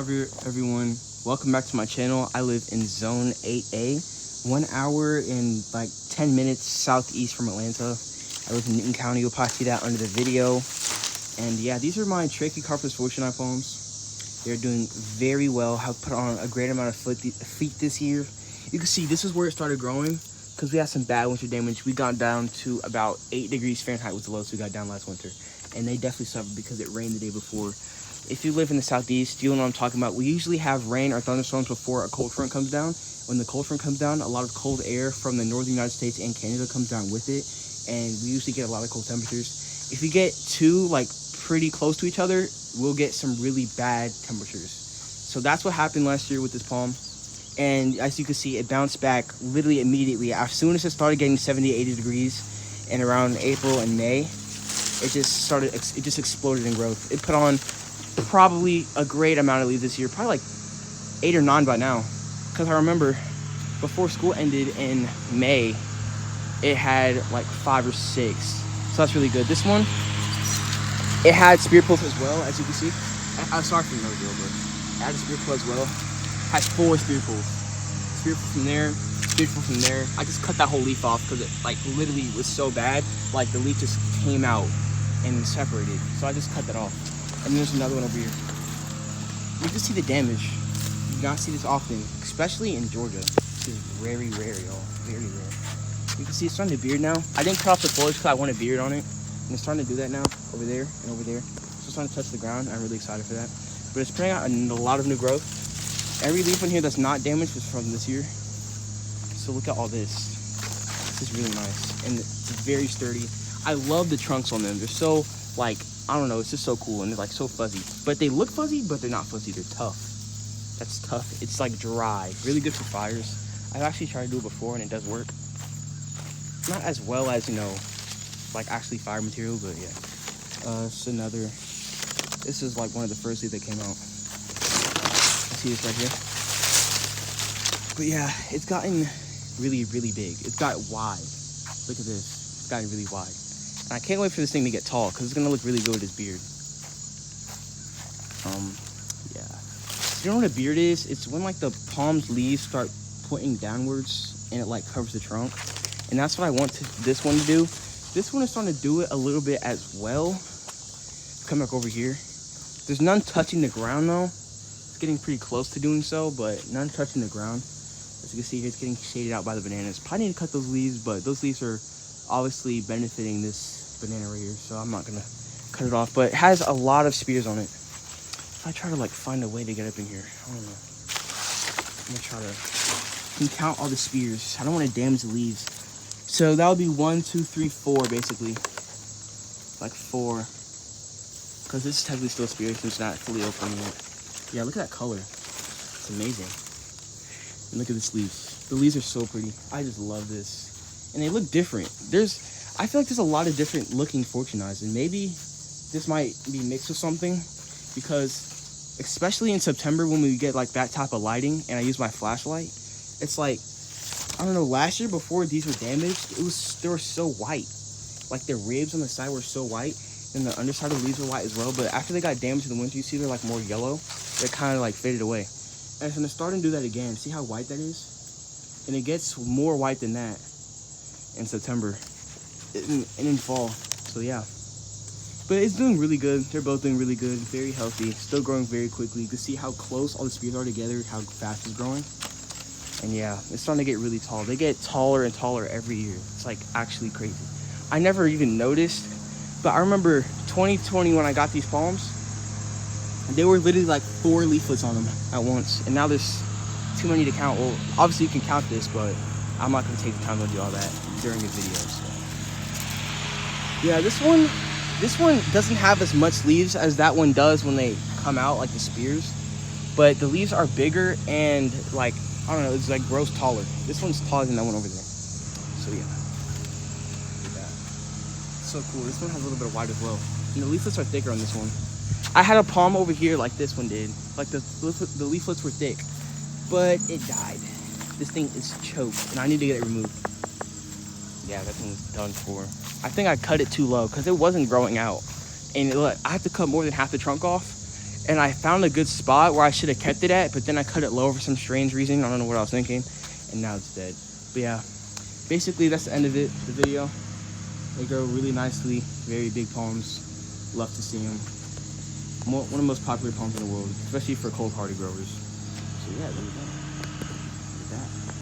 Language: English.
Everyone, welcome back to my channel. I live in Zone 8A, 1 hour and like 10 minutes southeast from Atlanta. I live in Newton County. You'll probably see that under the video. And yeah, these are my Trachycarpus fortunei palms. They're doing very well. Have put on a great amount of feet this year. You can see this is where it started growing because we had some bad winter damage. We got down to about 8 degrees Fahrenheit was the lowest we got down last winter. And they definitely suffered because it rained the day before. If you live in the southeast, you know what I'm talking about. We usually have rain or thunderstorms before a cold front comes down. When the cold front comes down, a lot of cold air from the northern United States and Canada comes down with it, and we usually get a lot of cold temperatures. If we get two like pretty close to each other, we'll get some really bad temperatures. So that's what happened last year with this palm. And as you can see, it bounced back literally immediately. As soon as it started getting 70, 80 degrees, and around April and May, it just exploded in growth. It put on probably a great amount of leaves this year, probably like 8 or 9 by now, because I remember before school ended in May it had like 5 or 6, so that's really good. This one, it had spear pulp as well, as you can see. I'm sorry for the nose deal, but it had a spear pulp as well. Has 4 spear pulls. Spear pull from there, spear pull from there. I just cut that whole leaf off because it like literally was so bad, like the leaf just came out and separated, so I just cut that off. And there's another one over here. You can see the damage. You do not see this often, especially in Georgia. This is very rare, y'all. Very rare. You can see it's starting to beard now. I didn't cut off the foliage because I want a beard on it. And it's starting to do that now, over there and over there. So it's starting to touch the ground. I'm really excited for that. But it's putting out a lot of new growth. Every leaf in here that's not damaged was from this year. So look at all this. This is really nice. And it's very sturdy. I love the trunks on them. They're so, like, I don't know, it's just so cool, and they're like so fuzzy. But they look fuzzy, but they're not fuzzy, they're tough. That's tough. It's like dry, really good for fires. I've actually tried to do it before and it does work. Not as well as, you know, like actually fire material, but yeah. It's another, this is like one of the first leaves that came out. See this right here? But yeah, it's gotten really, really big. It's got wide. Look at this, it's gotten really wide. I can't wait for this thing to get tall because it's gonna look really good with his beard. Yeah. You know what a beard is? It's when like the palm's leaves start pointing downwards and it like covers the trunk. And that's what I want this one to do. This one is starting to do it a little bit as well. Come back over here. There's none touching the ground though. It's getting pretty close to doing so, but none touching the ground. As you can see here, it's getting shaded out by the bananas. Probably need to cut those leaves, but those leaves are obviously benefiting this banana right here, so I'm not gonna cut it off. But it has a lot of spears on it. If I try to like find a way to get up in here, I don't know. I'm gonna try to can count all the spears. I don't want to damage the leaves. So that would be 1, 2, 3, 4 basically. Like 4. Because this is technically still spears, it's not fully open yet. Yeah, look at that color. It's amazing. And look at this leaf. The leaves are so pretty. I just love this. And they look different. I feel like there's a lot of different looking fortuneis, and maybe this might be mixed with something, because especially in September when we get like that type of lighting and I use my flashlight, it's like, I don't know, last year before these were damaged, they were so white. Like their ribs on the side were so white, and the underside of the leaves were white as well, but after they got damaged in the winter, you see they're like more yellow. They're kind of like faded away. And it's gonna start to do that again. See how white that is? And it gets more white than that in September and in fall. So yeah, but it's doing really good. They're both doing really good, very healthy, still growing very quickly. You can see how close all the spears are together, how fast it's growing. And yeah, it's starting to get really tall. They get taller and taller every year. It's like actually crazy. I never even noticed, but I remember 2020 when I got these palms, they were literally like 4 leaflets on them at once, and now there's too many to count. Well, obviously you can count this, but I'm not going to take the time to do all that during the video. So yeah, this one doesn't have as much leaves as that one does when they come out, like the spears, but the leaves are bigger and like, I don't know, it's like grows taller. This one's taller than that one over there. So yeah, look at that. So cool. This one has a little bit of white as well, and the leaflets are thicker on this one. I had a palm over here like this one did, like the leaflets were thick, but it died. This thing is choked and I need to get it removed. Yeah, that thing's done for. I think I cut it too low because it wasn't growing out. And look, I have to cut more than half the trunk off. and I found a good spot where I should have kept it at, but then I cut it low for some strange reason. I don't know what I was thinking, and now it's dead. But yeah, basically that's the end of it, the video. They grow really nicely, very big palms. Love to see them. One of the most popular palms in the world, especially for cold hardy growers. So yeah, there we go.